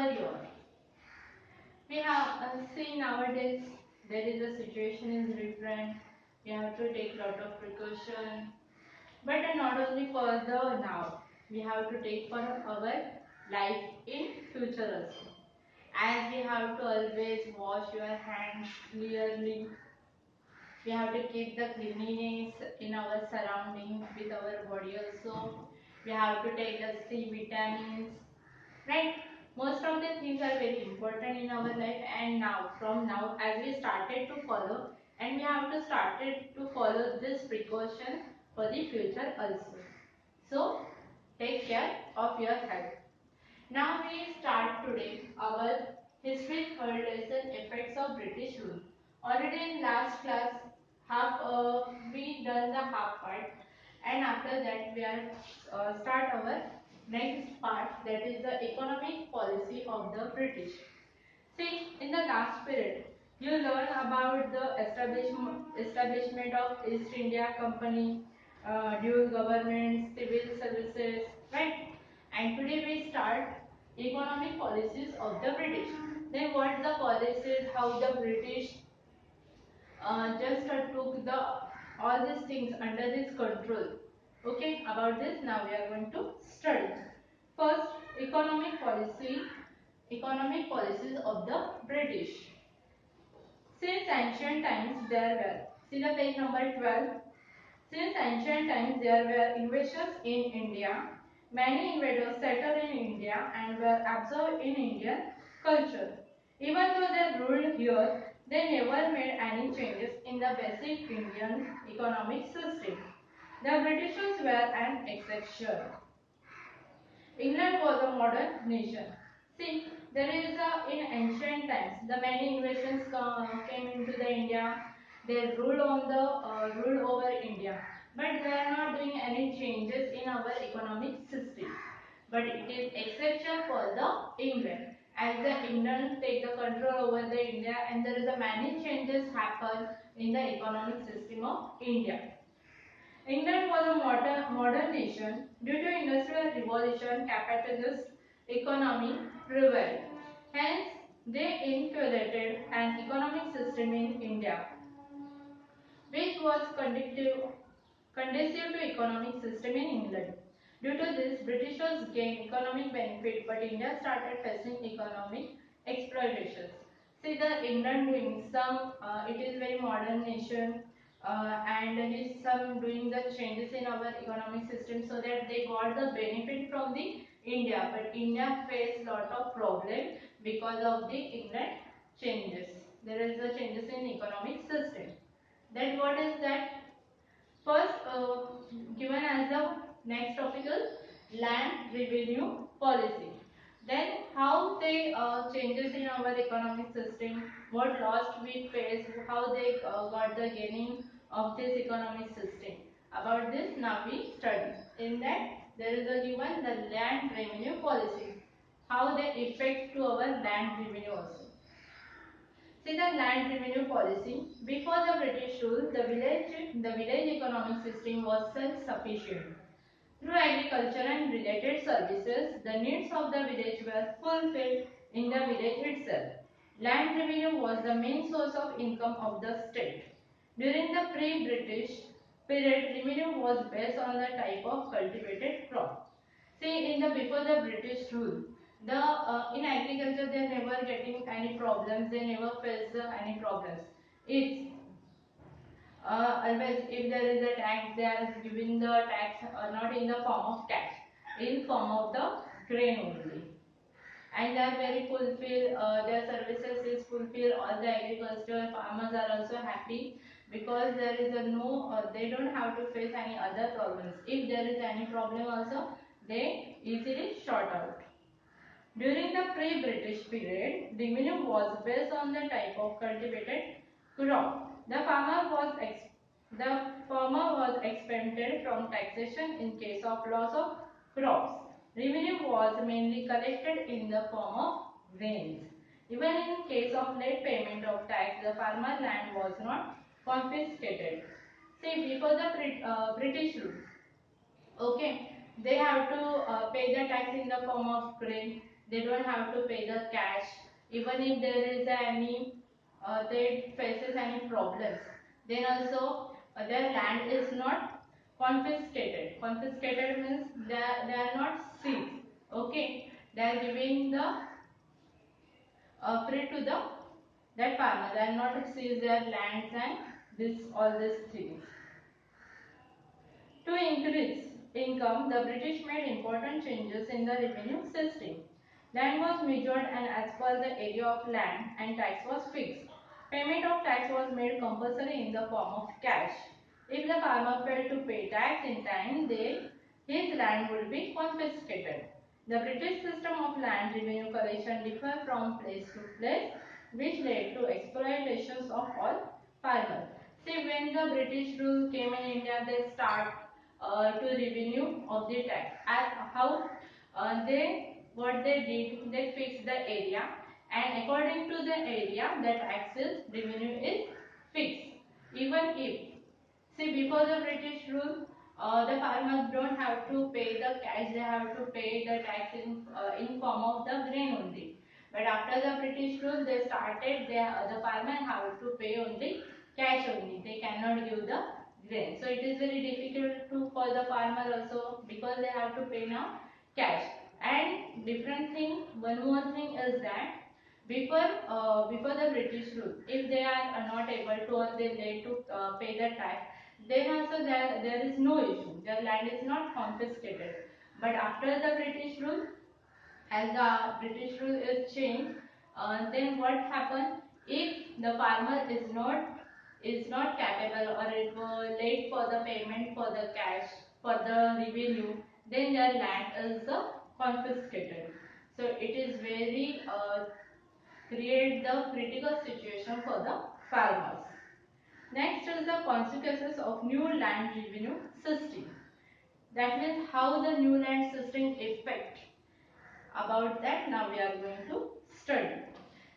whatever you are. We have seen nowadays there is a situation is different. We have to take lot of precaution, but not only for the now. We have to take for our life in future also. As we have to always wash your hands clearly, we have to keep the cleanliness in our surroundings with our body also. We have to take the C vitamins, right? Most of the things are very important in our life, and now from now as we started to follow, and we have to started to follow this precaution for the future also. So take care of your health. Now we start today our history third lesson, effects of British rule. Already in last class we done the half part, and after that we are start our next part, that is the economic policy of the British. See, in the last period you learn about the establishment of East India Company, dual government, civil services, right? And today we start economic policies of the British. Then what the policies, how the British just took the all these things under this control. Okay, about this now we are going to study. First, economic policies of the British. Since ancient times there were, see the page number 12. Since ancient times there were invasions in India. Many invaders settled in India and were absorbed in Indian culture. Even though they ruled here, they never made any changes in the basic Indian economic system. The Britishers were an exception. England was a modern nation. See, there is in ancient times the many invasions came into the India. They ruled on the ruled over India, but they are not doing any changes in our economic system. But it is exception for the England, as the England take the control over the India, and there is a many changes happen in the economic system of India. England was a modern nation. Due to industrial revolution, capitalist economy prevailed. Hence, they inculcated an economic system in India, which was conducive to economic system in England. Due to this, Britishers gained economic benefit, but India started facing economic exploitations. See the England doing some, it is very modern nation, and it is some doing the changes in our economic system so that they got the benefit from the India, but India faced lot of problem because of the England changes. There is the changes in economic system. Then what is that? First, given as the next topic is land revenue policy. Then how they changes in our economic system, what loss we face, how they got the gaining of this economic system. About this now we study. In that there is a given the land revenue policy, how they affect to our land revenue also. See the land revenue policy. Before the British rule, the village economic system was self-sufficient. Through agriculture and related services, the needs of the village were fulfilled in the village itself. Land revenue was the main source of income of the state. During the pre-British period, revenue was based on the type of cultivated crop. See, in the before the British rule, the in agriculture they never getting any problems. They never face any problems. It's always if there is a tax, they are giving the tax not in the form of tax, in form of the grain only, and they are very fulfill their services is fulfill. All the agriculture farmers are also happy because there is a no they don't have to face any other problems. If there is any problem also, they easily sort out. During the pre-British period, revenue was based on the type of cultivated crop. The farmer was exempted from taxation in case of loss of crops. Revenue was mainly collected in the form of grains. Even in case of late payment of tax, the farmer land was not confiscated. See, before the British rule, okay, they have to pay the tax in the form of grain. They don't have to pay the cash. Even if there is any, they faces any problems, then also their land is not confiscated. Confiscated means they are not seized. Okay, they are giving the free to the that farmer. They are not seize their lands and this all these things. To increase income, the British made important changes in the revenue system. Land was measured and as per the area of land and tax was fixed. Payment of tax was made compulsory in the form of cash. If the farmer failed to pay tax in time, then his land would be confiscated. The British system of land revenue collection differed from place to place, which led to exploitations of all farmers. See, when the British rule came in India, they start to revenue of the tax. And how what they did, they fixed the area, and according to the area, the taxes revenue is fixed. Even if, see, before the British rule, the farmers don't have to pay the cash; they have to pay the tax in form of the grain only. But after the British rule, they started the farmer have to pay only cash only. They cannot give the grain. So it is very difficult to for the farmer also, because they have to pay now cash. And different thing, one more thing is that before the British rule, if they are not able to, or they late to pay the tax, then also there is no issue. Their land is not confiscated. But after the British rule, as the British rule is changed, then what happen if the farmer is not capable, or it was late for the payment for the cash for the revenue, then their land is confiscated. So it is very create the critical situation for the farmers. Next is the consequences of new land revenue system. That means how the new land system affect. About that now we are going to study.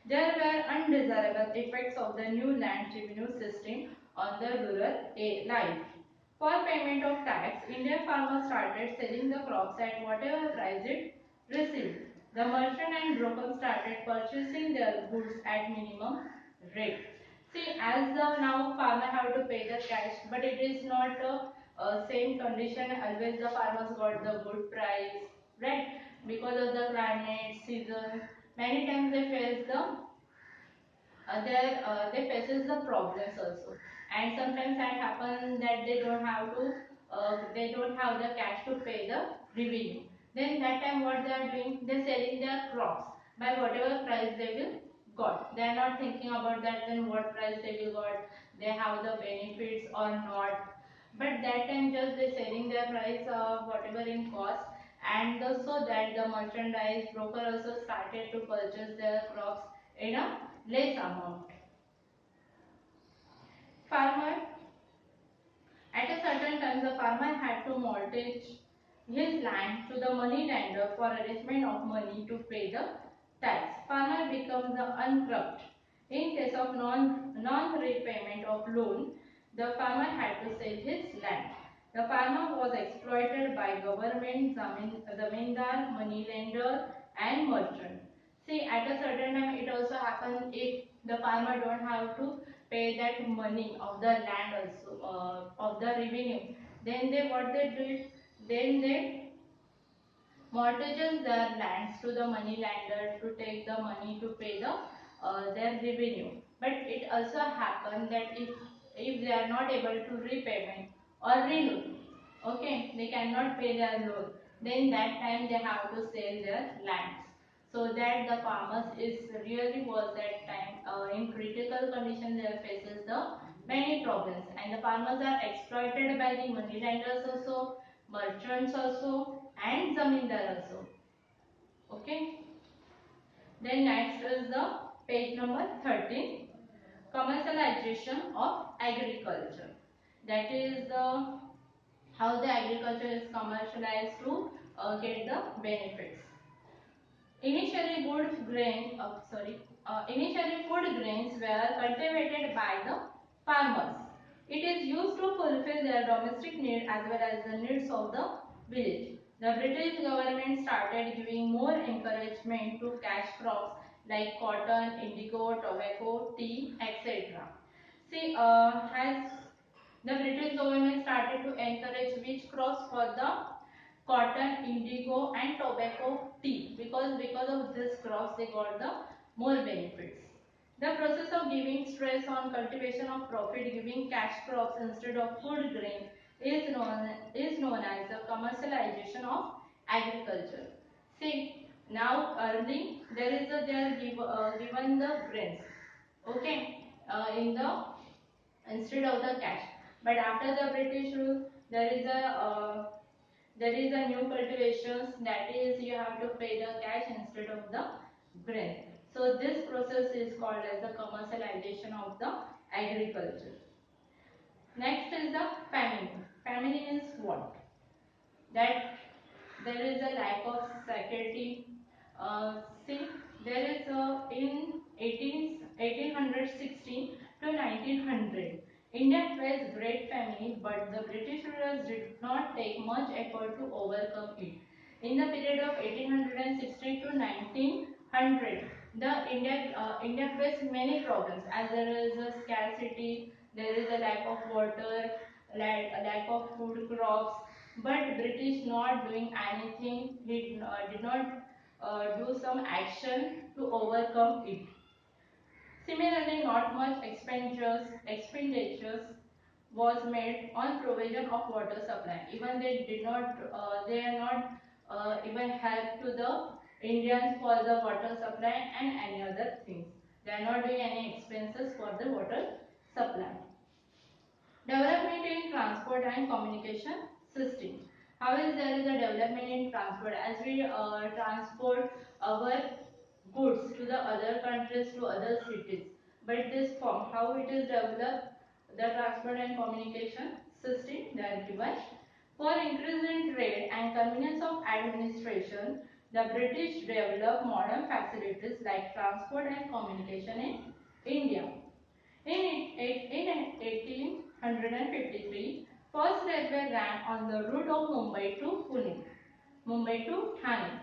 There were undesirable effects of the new land revenue system on the rural life. For payment of tax, Indian farmers started selling the crops at whatever price it received. The merchant and broker started purchasing their goods at minimum rate. See, as the now farmer have to pay the cash, but it is not same condition. Always the farmers got the good price, right? Because of the climate, season, many times they face the they faces the problems also, and sometimes that happen that they don't have the cash to pay the revenue. Then that time what they are doing, they selling their crops by whatever price they will got. They are not thinking about that then what price they will got, they have the benefits or not. But that time just they selling their price whatever in cost, and so that the merchandise broker also started to purchase their crops in a less amount. Farmer, at a certain time, the farmer had to mortgage his land to the money lender for arrangement of money to pay the tax. Farmer becomes the uncorrupt. In case of non-repayment of loan, the farmer had to sell his land. The farmer was exploited by government, zamindar, money lender, and merchant. See, at a certain time, it also happens if the farmer don't have to pay that money of the land also, of the revenue. Then they what they do? Then they mortgages their lands to the money lender to take the money to pay the their revenue. But it also happen that if they are not able to repayment or renew, okay, they cannot pay their loan. Then that time they have to sell their lands. So that the farmers is really was that time in critical condition. They faces the many problems, and the farmers are exploited by the money lenders also, merchants also, and zamindar also. Okay. Then next is the page number 13, commercialization of agriculture. That is the how the agriculture is commercialized to get the benefits. Initially, initially food grains were cultivated by the farmers. It is used to fulfill their domestic need as well as the needs of the village. The British government started giving more encouragement to cash crops like cotton, indigo, tobacco, tea, etc. See, has the British government started to encourage which crops for the cotton, indigo and tobacco, tea, because of this crops they got the more benefits. The process of giving stress on cultivation of profit giving cash crops instead of food grain is known as the commercialization of agriculture. See, now early they are given the grains, okay, in the instead of the cash. But after the British rule, there is a new cultivations, that is you have to pay the cash instead of the grain. So this process is called as the commercialization of the agriculture. Next is the famine. Famine is what? That there is a lack of security. See, there is in 1816 to 1900, India faced great famine, but the British rulers did not take much effort to overcome it. In the period of 1860 to 1900, India faced many problems as there is a scarcity, there is a lack of water, a lack of food crops, but British not doing anything. He did not do some action to overcome it. Similarly, not much expenditures was made on provision of water supply. Even they are not even help to the Indians for the water supply and any other things. They are not doing any expenses for the water supply. Development in transport and communication system. How is there is a development in transport as we transport our goods to the other countries to other cities. But this form, how it is developed, the transport and communication system they are given. For increase in trade and convenience of administration, the British developed modern facilities like transport and communication in India. In 1853, first railway ran on the route of Mumbai to Pune, Mumbai to Thane.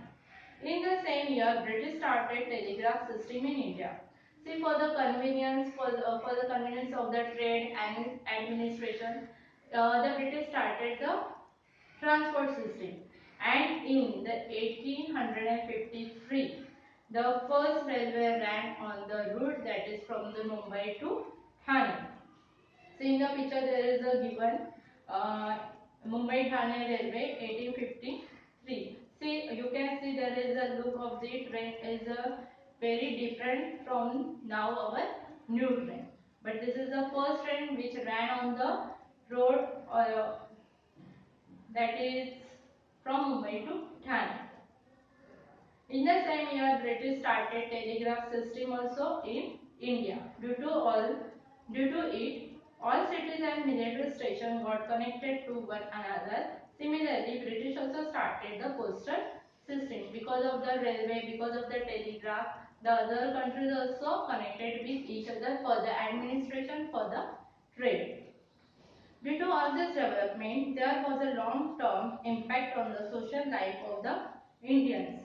In the same year, British started telegraph system in India. See, for the convenience, for the convenience of the trade and administration, the British started the transport system. And in the 1853, the first railway ran on the route that is from the Mumbai to Thane. See in the picture there is a given uh, Mumbai Thane Railway 1853. See, you can see there is a look of the train is very different from now our new train. But this is the first train which ran on the road that is from Mumbai to Thane. In the same year, British started telegraph system also in India. Due to it, all cities and military stations got connected to one another. Similarly, British also started the postal system. Because of the railway, because of the telegraph, the other countries also connected with each other for the administration, for the trade. Due to all this development, there was a long-term impact on the social life of the Indians.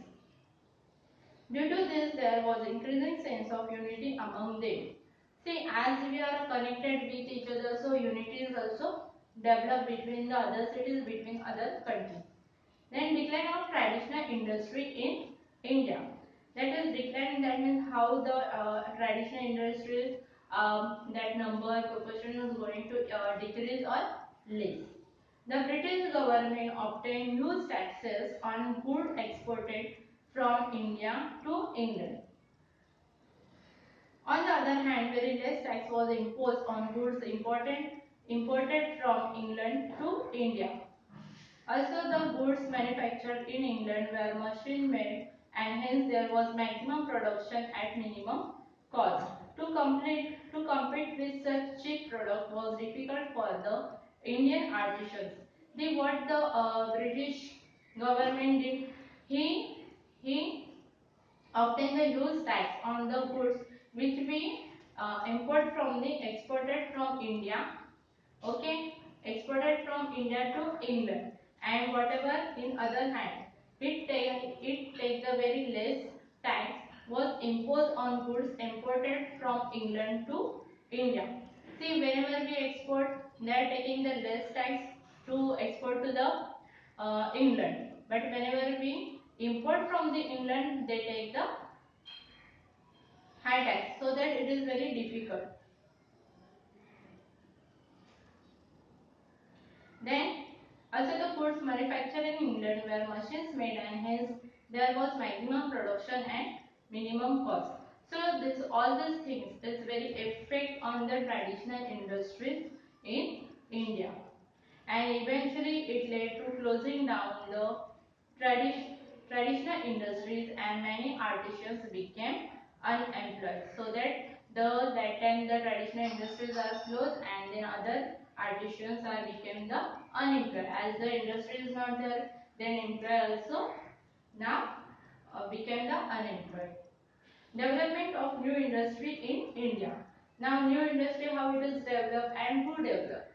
Due to this, there was increasing sense of unity among them. See, as we are connected with each other, so unity is also developed between the other cities, between other countries. Then decline of traditional industry in India. That is decline, that means how the traditional industries, that number proportion is going to decrease or less. The British government obtained huge taxes on goods exported from India to England. On the other hand, very less tax was imposed on goods imported from England to India. Also, the goods manufactured in England were machine made and hence there was maximum production at minimum cost. To compete with such cheap product was difficult for the Indian artisans. What the British government did, he obtained the huge tax on the goods which we exported from India, okay, exported from India to England, and whatever in other hand it take the very less tax was imposed on goods imported from England to India. See, whenever we export, they are taking the less tax to export to the England, but whenever we import from the England, they take the high tax, so that it is very difficult. Then also the goods manufactured in England were machines made, and hence there was maximum production and minimum cost. So this all these things is very effect on the traditional industries in India, and eventually it led to closing down the traditional industries, and many artisans became unemployed. So that time the traditional industries are closed, and then other artisans are became the unemployed. As the industry is not there, then employee also now became the unemployed. Development of new industry in India. Now new industry, how it is developed and who developed?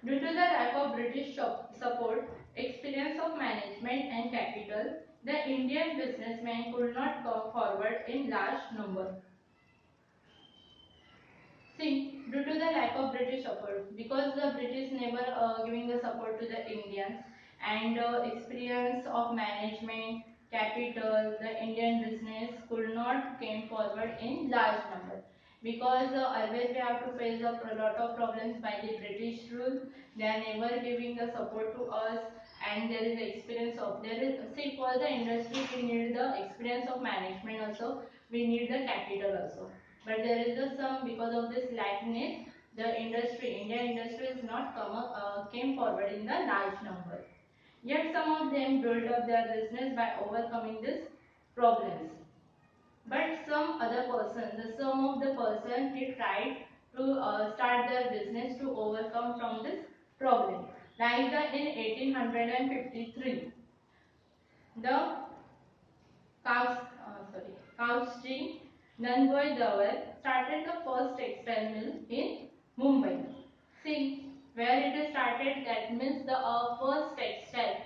Due to the lack of British support, experience of management and capital, the Indian businessmen could not come forward in large number. See, due to the lack of British support, because the British never giving the support to the Indians, and experience of management, capital, the Indian business could not came forward in large number. Because always we have to face a lot of problems by the British rule. They are never giving the support to us, and there is experience of there is, see, for the industry we need the experience of management also, we need the capital also, but there is a some, because of this lackness, the Indian industry is not came forward in the large number. Yet some of them built up their business by overcoming these problems. But some of the person, he tried to start their business to overcome from this problem. Like in 1853, the Cowstring Nangoy Dawar started the first textile mill in Mumbai. See, where it is started, that means the first textile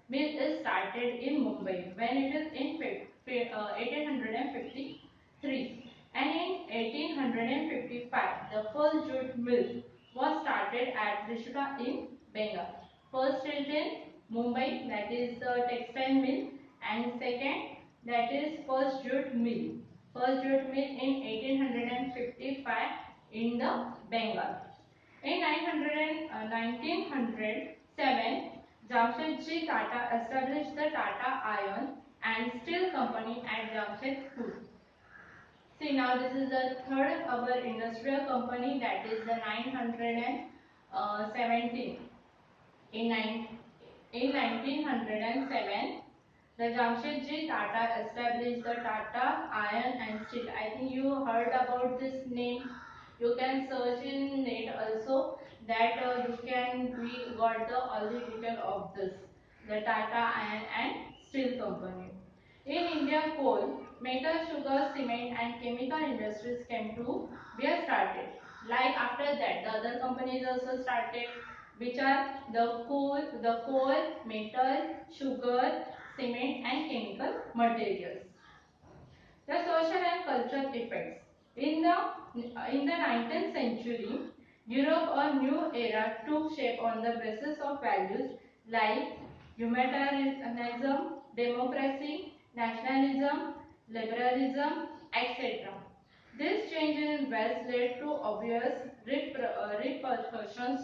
mill is started in Mumbai when it is in 1853, and in 1855 the first jute mill was started at Trishula in Bengal. First is in Mumbai, that is the textile mill, and second, that is first jute mill. First jute mill in 1855 in the Bengal. In 1907, Jamshedji Tata established the Tata Iron and Steel Company at Jamshedpur. See, now this is the third our industrial company, that is the 917. In 1907, the Jamshedji Tata established the Tata Iron and Steel. I think you heard about this name. You can search in net also, that we got the all the detail of this, the Tata Iron and Steel Company. In India, coal, metal, sugar, cement and chemical industries came to be started. Like after that, the other companies also started, which are the coal, metal, sugar, cement and chemical materials. The social and cultural effects. In the 19th century, Europe, a new era took shape on the basis of values like humanitarianism, democracy, nationalism, liberalism, etc. This change in West led to obvious repercussions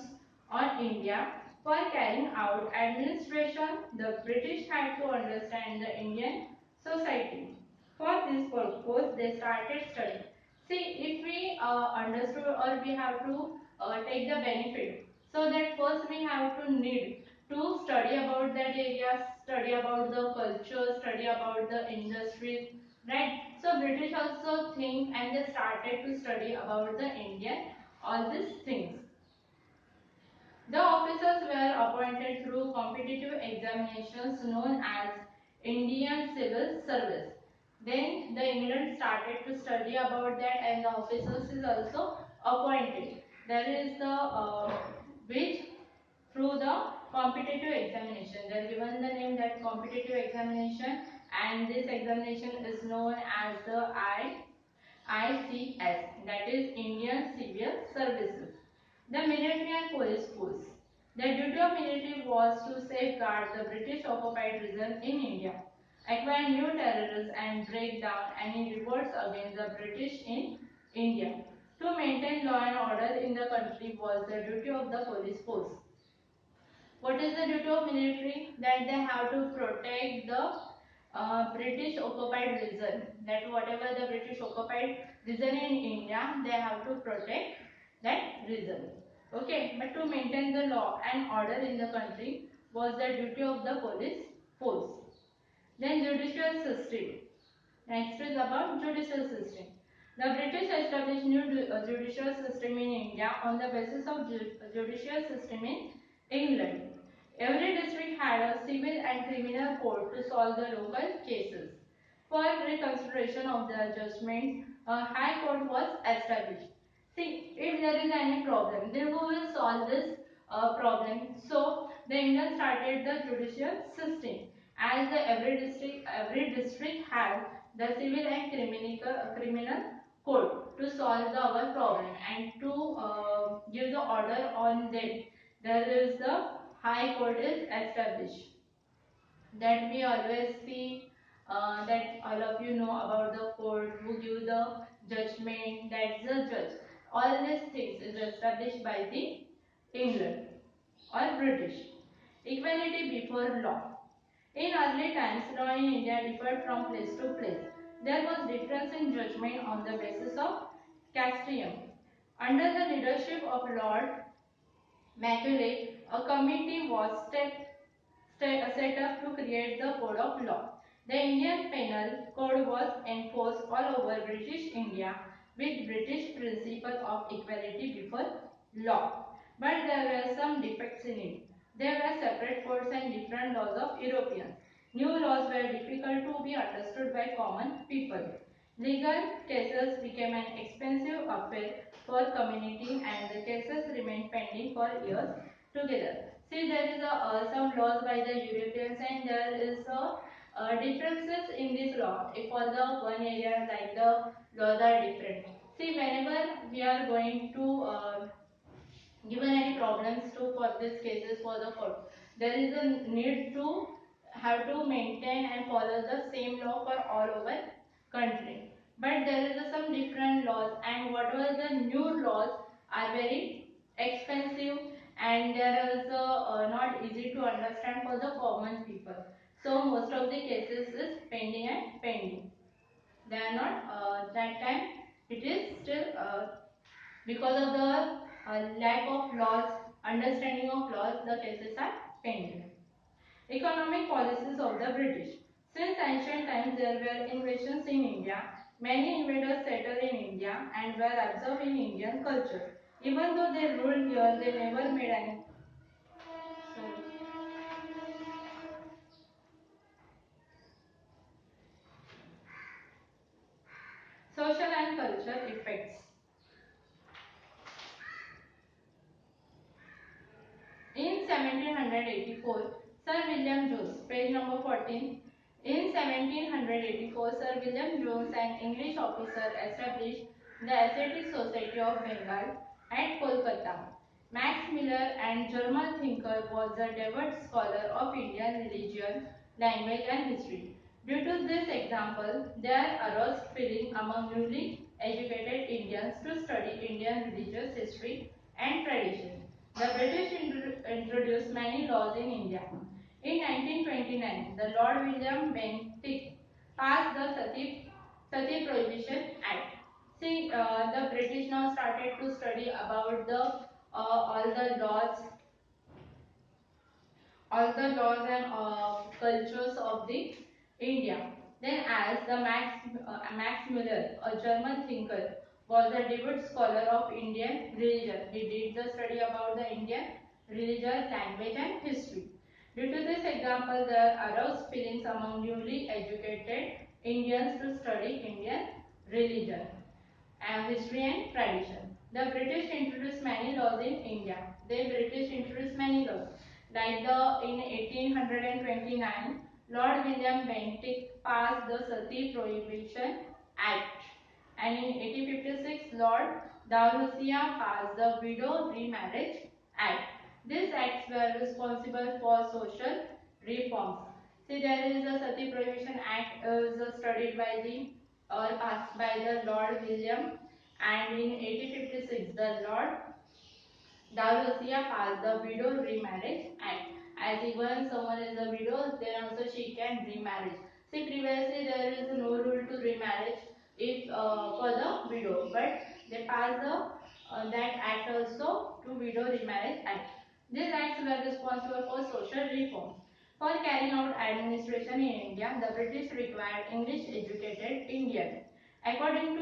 on India. For carrying out administration, the British had to understand the Indian society. For this purpose, they started studying. See, if we understood, or we have to take the benefit, so that first we have to need to study about that area, study about the culture, study about the industries, right? So British also think, and they started to study about the Indian all these things. The officers were appointed through competitive examinations known as Indian Civil Service. Then the England started to study about that, and the officers is also appointed. There is the which through the competitive examination. They are given the name that competitive examination, and this examination is known as the ICS, that is Indian Civil Services. The military and police force. The duty of military was to safeguard the British occupied region in India, acquire new territories and break down any revolts against the British in India. To maintain law and order in the country was the duty of the police force. What is the duty of military? That they have to protect the British occupied region. That whatever the British occupied region in India, they have to protect that region. Okay, but to maintain the law and order in the country was the duty of the police force. Then judicial system. Next is about judicial system. The British established new judicial system in India on the basis of judicial system in England. Every district had a civil and criminal court to solve the local cases. For reconsideration of the judgment, a high court was established. See, if there is any problem, then who will solve this problem? So, the Indians started the judicial system. As every district has the civil and criminal court to solve our problem and to give the order on them. There is the high court is established. That we always see, that all of you know about the court who give the judgment, that's the judge. All these things is established by the England or British. Equality before law. In early times, law in India differed from place to place. There was difference in judgment on the basis of castium. Under the leadership of Lord Macaulay, a committee was set up to create the code of law. The Indian Penal Code was enforced all over British India with British principle of equality before law. But there were some defects in it. There were separate codes and different laws of Europeans. New laws were difficult to be understood by common people. Legal cases became an expensive affair for community and the cases remained pending for years together. See, there is some laws by the Europeans and there is differences in this law. If for the one area like the laws are different. See, whenever we are going to given any problems to for these cases for the court, there is a need to have to maintain and follow the same law for all over country. But there is some different laws and whatever the new laws are very expensive and there is not easy to understand for the common people. So most of the cases is pending and pending. They are not that time it is still because of the lack of laws, understanding of laws, the cases are pending. Economic policies of the British. Since ancient times there were invasions in India. Many invaders settled in India and were absorbed in Indian culture. Even though they ruled here, they never made any. Social and cultural effects. In 1784, Sir William Jones, page number 14. In 1784, Sir William Jones, an English officer, established the Ascetic Society of Bengal at Kolkata. Max Miller, an German thinker, was a devout scholar of Indian religion, language and history. Due to this example, there arose feeling among newly educated Indians to study Indian religious history and tradition. The British introduced many laws in India. In 1929, the Lord William Bentinck passed the Sati Prohibition Act. See, the British now started to study about the all the laws and cultures of the India. Then, as the Max Muller, a German thinker, was a devout scholar of Indian religion. He did the study about the Indian religion, language, and history. Due to this example, there arose feelings among newly educated Indians to study Indian religion and history and tradition. The British introduced many laws in India. The British introduced many laws. Like in 1829, Lord William Bentinck passed the Sati Prohibition Act, and in 1856, Lord Dalhousie passed the Widow Remarriage Act. These acts were responsible for social reforms. See, there is a Sati Prohibition Act is studied by the or passed by the Lord William, and in 1856 the Lord Dalhousie passed the Widow Remarriage Act. As even someone is a widow, then also she can remarry. See, previously there is no rule to remarriage if for the widow, but they passed that act also to Widow Remarriage Act. These acts were responsible for social reforms. For carrying out administration in India, the British required English educated Indians. According to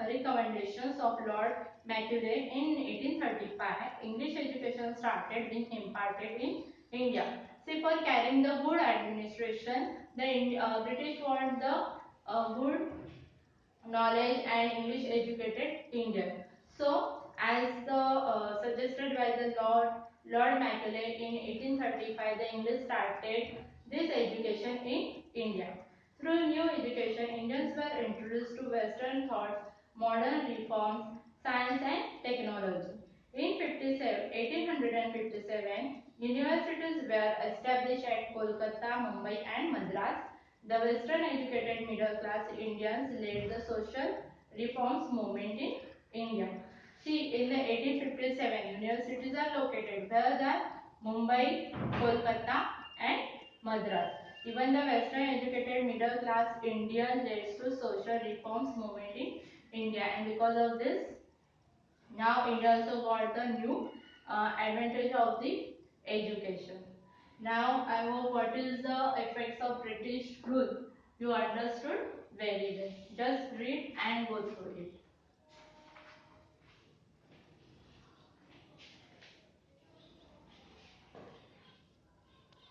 recommendations of Lord Macaulay in 1835, English education started being imparted in India. See, for carrying the good administration, the British want the good knowledge and English educated Indian. So, as the suggested by the Lord Macaulay in 1835, the English started this education in India. Through new education, Indians were introduced to Western thoughts, modern reforms, science and technology. In 1857, universities were established at Kolkata, Mumbai and Madras. The Western educated middle class Indians led the social reforms movement in India. See, in the 1857, universities are located where the Mumbai, Kolkata and Madras. Even the Western educated middle class Indians led to social reforms movement in India, and because of this, now India also got the new advantage of the education. Now I hope what is the effects of British rule you understood very well. Just read and go through it.